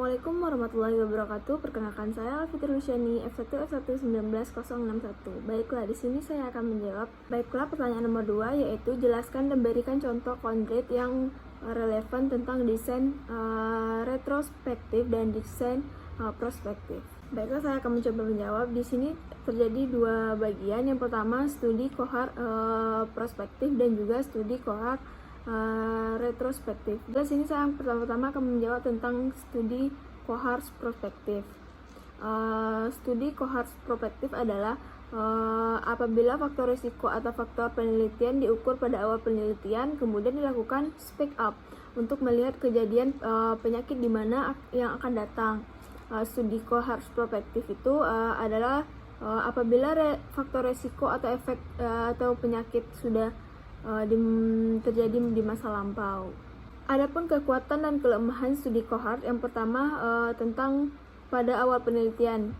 Assalamualaikum warahmatullahi wabarakatuh. Perkenalkan saya Alfitri Luciani, F1 F119-061. Baiklah, di sini saya akan menjawab. Baiklah, pertanyaan nomor 2 yaitu jelaskan dan berikan contoh konkret yang relevan tentang desain retrospektif dan desain prospektif. Baiklah, saya akan mencoba menjawab. Di sini terjadi dua bagian. Yang pertama, studi kohort prospektif dan juga studi kohort retrospektif. Di sini saya pertama-tama akan menjawab tentang studi kohort prospektif. Studi kohort prospektif adalah apabila faktor risiko atau faktor penelitian diukur pada awal penelitian, kemudian dilakukan speak up untuk melihat kejadian penyakit di mana yang akan datang. Studi kohort prospektif itu adalah apabila faktor risiko atau efek atau penyakit sudah terjadi di masa lampau. Adapun kekuatan dan kelemahan studi kohort, yang pertama tentang pada awal penelitian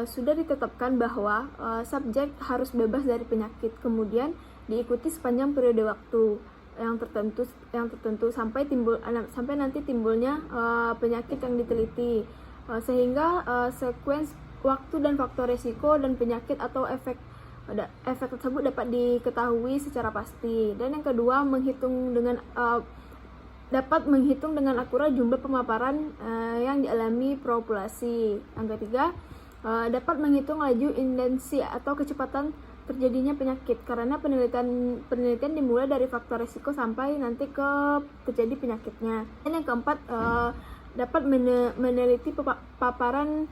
sudah ditetapkan bahwa subjek harus bebas dari penyakit, kemudian diikuti sepanjang periode waktu yang tertentu sampai nanti timbulnya penyakit yang diteliti, sehingga sekuens waktu dan faktor risiko dan penyakit atau efek tersebut dapat diketahui secara pasti. Dan yang kedua, dapat menghitung dengan akurat jumlah pemaparan yang dialami populasi. Yang ketiga, dapat menghitung laju indensi atau kecepatan terjadinya penyakit, karena penelitian dimulai dari faktor risiko sampai nanti ke terjadi penyakitnya. Dan yang keempat, dapat meneliti paparan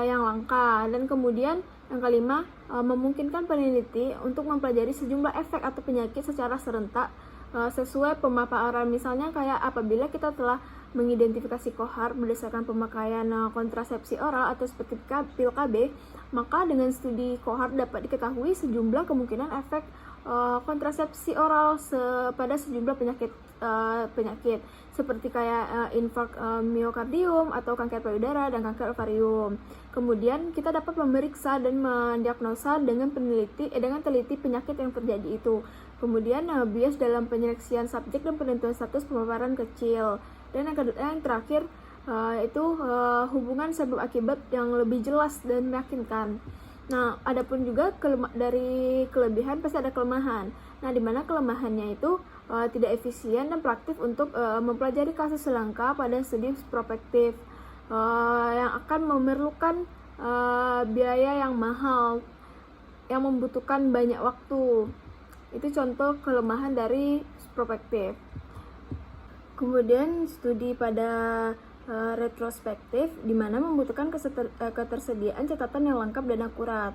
yang langka. Dan kemudian yang kelima, memungkinkan peneliti untuk mempelajari sejumlah efek atau penyakit secara serentak sesuai pemaparan. Misalnya kayak apabila kita telah mengidentifikasi kohort berdasarkan pemakaian kontrasepsi oral atau seperti pil KB, maka dengan studi kohort dapat diketahui sejumlah kemungkinan efek kontrasepsi oral pada sejumlah penyakit seperti kayak infark miokardium atau kanker payudara dan kanker ovarium. Kemudian kita dapat memeriksa dan mendiagnosa dengan teliti penyakit yang terjadi itu. Kemudian bias dalam penyeleksian subjek dan penentuan status pemaparan kecil. Dan yang terakhir itu hubungan sebab akibat yang lebih jelas dan meyakinkan. Nah, adapun juga dari kelebihan pasti ada kelemahan. Nah, di mana kelemahannya itu tidak efisien dan praktif untuk mempelajari kasus langka pada studi prospektif yang akan memerlukan biaya yang mahal, yang membutuhkan banyak waktu. Itu contoh kelemahan dari prospektif. Kemudian studi pada retrospektif, di mana membutuhkan ketersediaan catatan yang lengkap dan akurat.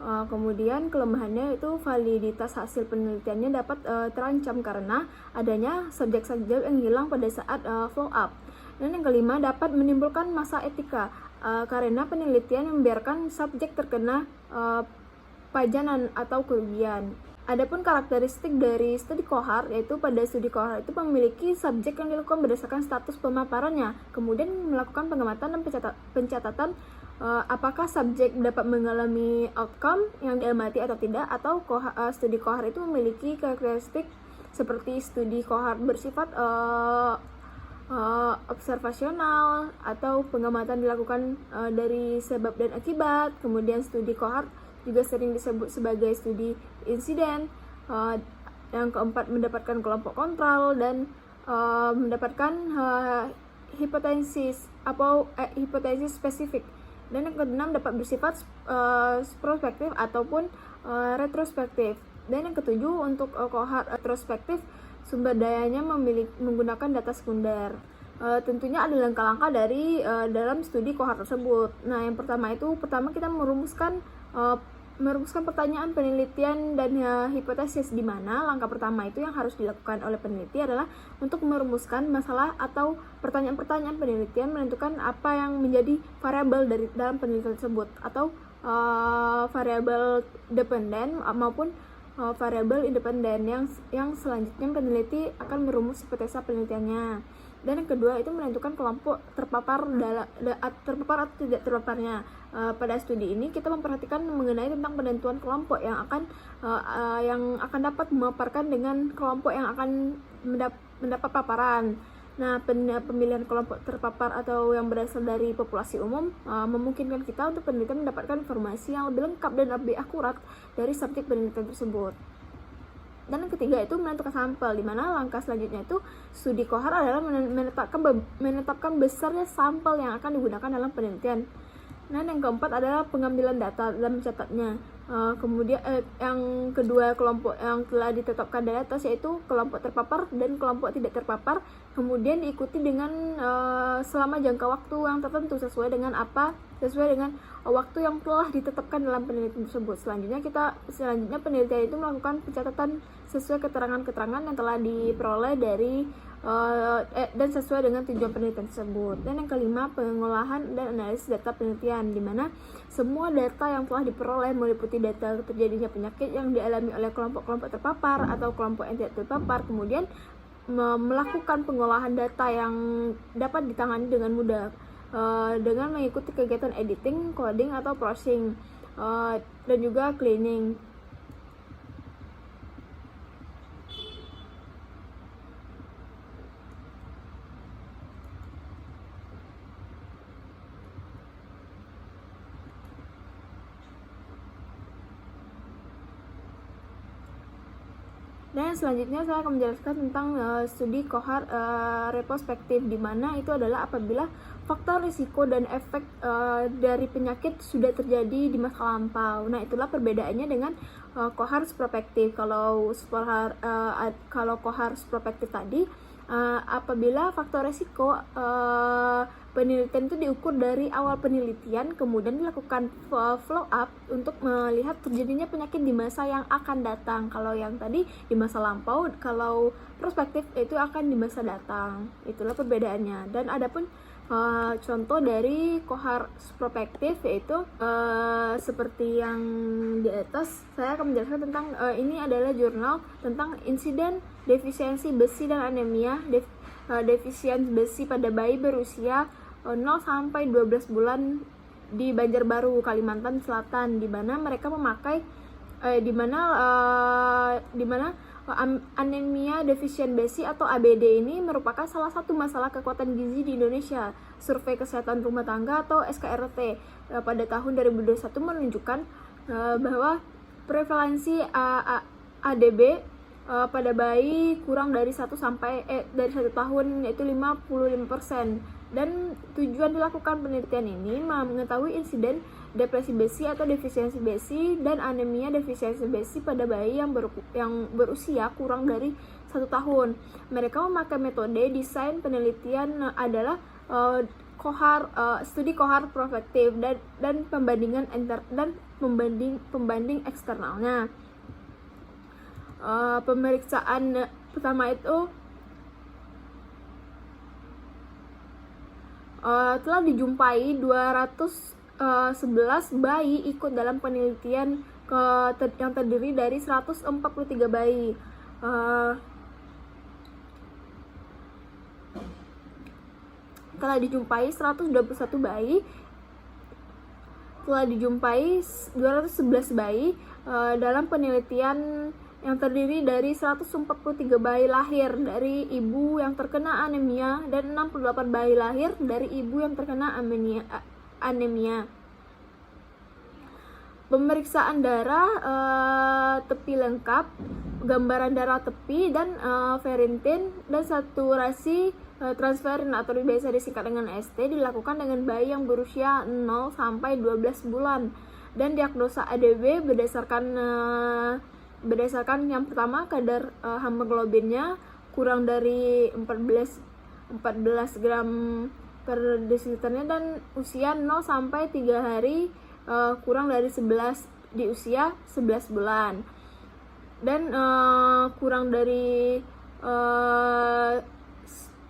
Kemudian kelemahannya itu validitas hasil penelitiannya dapat terancam karena adanya subjek-subjek yang hilang pada saat follow up. Dan yang kelima, dapat menimbulkan masalah etika karena penelitian yang membiarkan subjek terkena pajanan atau kerugian. Adapun karakteristik dari studi kohort, yaitu pada studi kohort itu memiliki subjek yang dilakukan berdasarkan status pemaparannya, kemudian melakukan pengamatan dan pencatatan apakah subjek dapat mengalami outcome yang diamati atau tidak, atau studi kohort itu memiliki karakteristik seperti studi kohort bersifat observasional atau pengamatan dilakukan dari sebab dan akibat. Kemudian studi kohort juga sering disebut sebagai studi insiden. Yang keempat, mendapatkan kelompok kontrol dan mendapatkan hipotesis spesifik. Dan yang keenam, dapat bersifat prospektif ataupun retrospektif. Dan yang ketujuh, untuk kohort retrospektif sumber dayanya menggunakan data sekunder. Tentunya ada langkah-langkah dalam studi kohort tersebut. Nah, yang pertama kita merumuskan pertanyaan penelitian dan hipotesis, di mana langkah pertama itu yang harus dilakukan oleh peneliti adalah untuk merumuskan masalah atau pertanyaan-pertanyaan penelitian, menentukan apa yang menjadi variabel dalam penelitian tersebut, atau variabel dependen maupun variabel independen yang selanjutnya peneliti akan merumus hipotesa penelitiannya. Dan yang kedua itu menentukan kelompok terpapar atau tidak terpaparnya. Pada studi ini kita memperhatikan mengenai tentang penentuan kelompok yang akan dapat memaparkan dengan kelompok yang akan mendapat paparan. Nah, pemilihan kelompok terpapar atau yang berasal dari populasi umum memungkinkan kita untuk penelitian mendapatkan informasi yang lebih lengkap dan lebih akurat dari subjek penelitian tersebut. Dan yang ketiga itu menentukan sampel, di mana langkah selanjutnya itu studi kohort adalah menetapkan besarnya sampel yang akan digunakan dalam penelitian. Dan yang keempat adalah pengambilan data dan mencatatnya. Kemudian yang kedua kelompok yang telah ditetapkan dari atas yaitu kelompok terpapar dan kelompok tidak terpapar, kemudian diikuti dengan selama jangka waktu yang tertentu sesuai dengan waktu yang telah ditetapkan dalam penelitian tersebut. Selanjutnya penelitian itu melakukan pencatatan sesuai keterangan-keterangan yang telah diperoleh dari dan sesuai dengan tujuan penelitian tersebut. Dan yang kelima, pengolahan dan analisis data penelitian, di mana semua data yang telah diperoleh meliputi data terjadinya penyakit yang dialami oleh kelompok-kelompok terpapar atau kelompok yang tidak terpapar, kemudian melakukan pengolahan data yang dapat ditangani dengan mudah dengan mengikuti kegiatan editing, coding atau parsing dan juga cleaning. Dan selanjutnya saya akan menjelaskan tentang studi kohort retrospektif, di mana itu adalah apabila faktor risiko dan efek dari penyakit sudah terjadi di masa lampau. Nah, itulah perbedaannya dengan kohort prospektif. Kalau kohort prospektif tadi apabila faktor risiko penelitian itu diukur dari awal penelitian, kemudian dilakukan follow up untuk melihat terjadinya penyakit di masa yang akan datang. Kalau yang tadi di masa lampau, kalau prospektif itu akan di masa datang. Itulah perbedaannya. Dan adapun contoh dari kohort prospektif yaitu seperti yang di atas, saya akan menjelaskan tentang ini adalah jurnal tentang insiden defisiensi besi dan anemia defisiensi besi pada bayi berusia 0 sampai 12 bulan di Banjarbaru, Kalimantan Selatan, di mana mereka memakai anemia defisien besi atau ABD ini merupakan salah satu masalah kekuatan gizi di Indonesia. Survei Kesehatan Rumah Tangga atau SKRT pada tahun 2021 menunjukkan bahwa prevalensi ADB pada bayi kurang dari 1 tahun yaitu 55%. Dan tujuan dilakukan penelitian ini mengetahui insiden depresi besi atau defisiensi besi dan anemia defisiensi besi pada bayi yang berusia kurang dari 1 tahun. Mereka memakai metode desain penelitian adalah studi kohort prospektif dan pembandingan pembanding eksternalnya. Pemeriksaan pertama itu telah dijumpai 211 bayi ikut dalam penelitian yang terdiri dari 143 bayi. Telah dijumpai 121 bayi, telah dijumpai 211 bayi dalam penelitian yang terdiri dari 143 bayi lahir dari ibu yang terkena anemia dan 68 bayi lahir dari ibu yang terkena anemia. Pemeriksaan darah tepi lengkap, gambaran darah tepi dan ferritin dan saturasi transferin atau biasa disingkat dengan ST dilakukan dengan bayi yang berusia 0 sampai 12 bulan. Dan diagnosa ADB berdasarkan yang pertama kadar hemoglobinnya kurang dari 14 gram per desiliternya dan usia 0 sampai 3 hari kurang dari 11 di usia 11 bulan dan kurang dari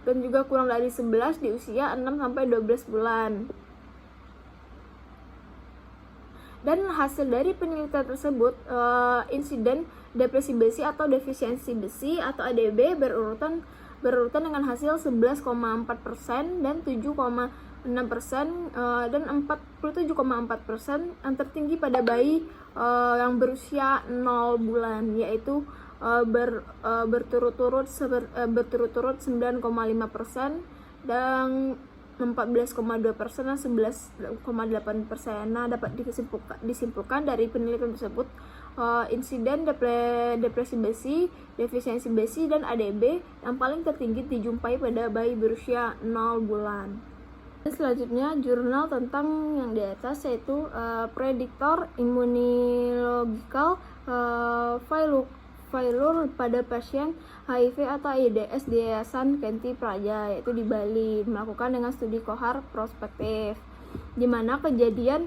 dan juga kurang dari 11 di usia 6 sampai 12 bulan. Dan hasil dari penelitian tersebut, insiden depresi besi atau defisiensi besi atau ADB berurutan dengan hasil 11,4% dan 7,6% dan 47,4% yang tertinggi pada bayi yang berusia 0 bulan, yaitu berturut-turut 9,5% dan 14,2% dan 11,8%. Nah, dapat disimpulkan dari penelitian tersebut, insiden depresi besi, defisiensi besi, dan ADB yang paling tertinggi dijumpai pada bayi berusia 0 bulan. Dan selanjutnya jurnal tentang yang di atas, yaitu Predictor Immunological Failure pada pasien HIV atau AIDS di Yayasan Kenti Praja, yaitu di Bali, melakukan dengan studi kohort prospektif, di mana kejadian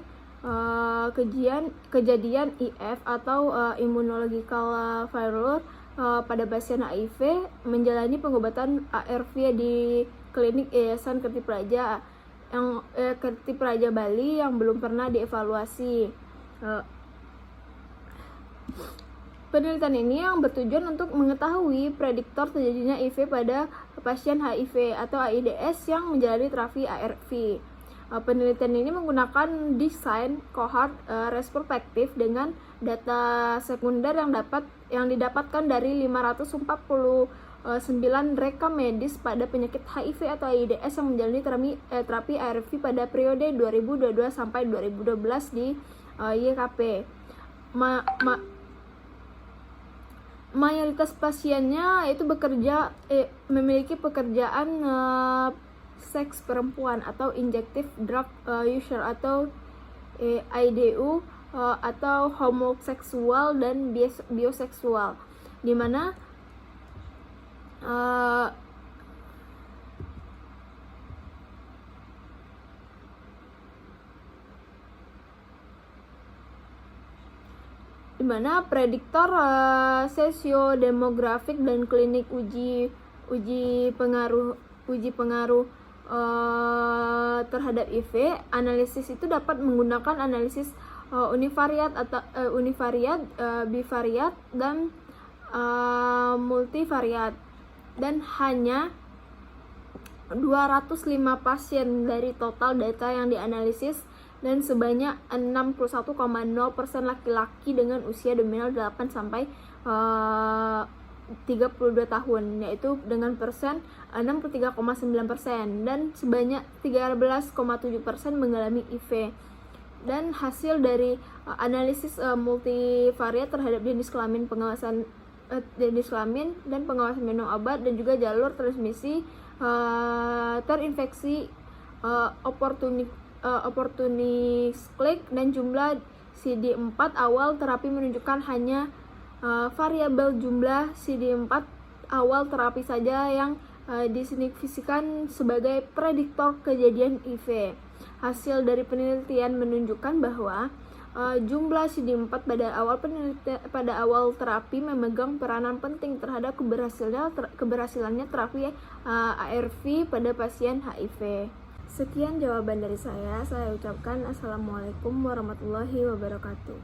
IF atau immunological failure pada pasien HIV menjalani pengobatan ARV di klinik Yayasan Kenti Praja Kenti Praja Bali yang belum pernah dievaluasi. Penelitian ini yang bertujuan untuk mengetahui prediktor terjadinya HIV pada pasien HIV atau AIDS yang menjalani terapi ARV. Penelitian ini menggunakan desain kohort retrospektif dengan data sekunder yang didapatkan dari 549 rekam medis pada penyakit HIV atau AIDS yang menjalani terapi ARV pada periode 2022 sampai 2012 di YKP. Mayoritas pasiennya itu memiliki pekerjaan seks perempuan atau injective drug user atau IDU atau homoseksual dan bioseksual, di mana prediktor sosiodemografik dan klinik uji pengaruh terhadap HIV. Analisis itu dapat menggunakan analisis univariat atau bivariat dan multivariat, dan hanya 205 pasien dari total data yang dianalisis, dan sebanyak 61,0% laki-laki dengan usia nominal 8 sampai 32 tahun, yaitu dengan persen 63,9%, dan sebanyak 13,7% mengalami HIV. Dan hasil dari analisis multivariat terhadap jenis kelamin dan pengawasan minum obat dan juga jalur transmisi terinfeksi opportunistic dan jumlah CD4 awal terapi menunjukkan hanya variabel jumlah CD4 awal terapi saja yang disignifikan sebagai prediktor kejadian HIV. Hasil dari penelitian menunjukkan bahwa jumlah CD4 pada awal terapi memegang peranan penting terhadap keberhasilannya terapi ARV pada pasien HIV. Sekian jawaban dari saya ucapkan assalamualaikum warahmatullahi wabarakatuh.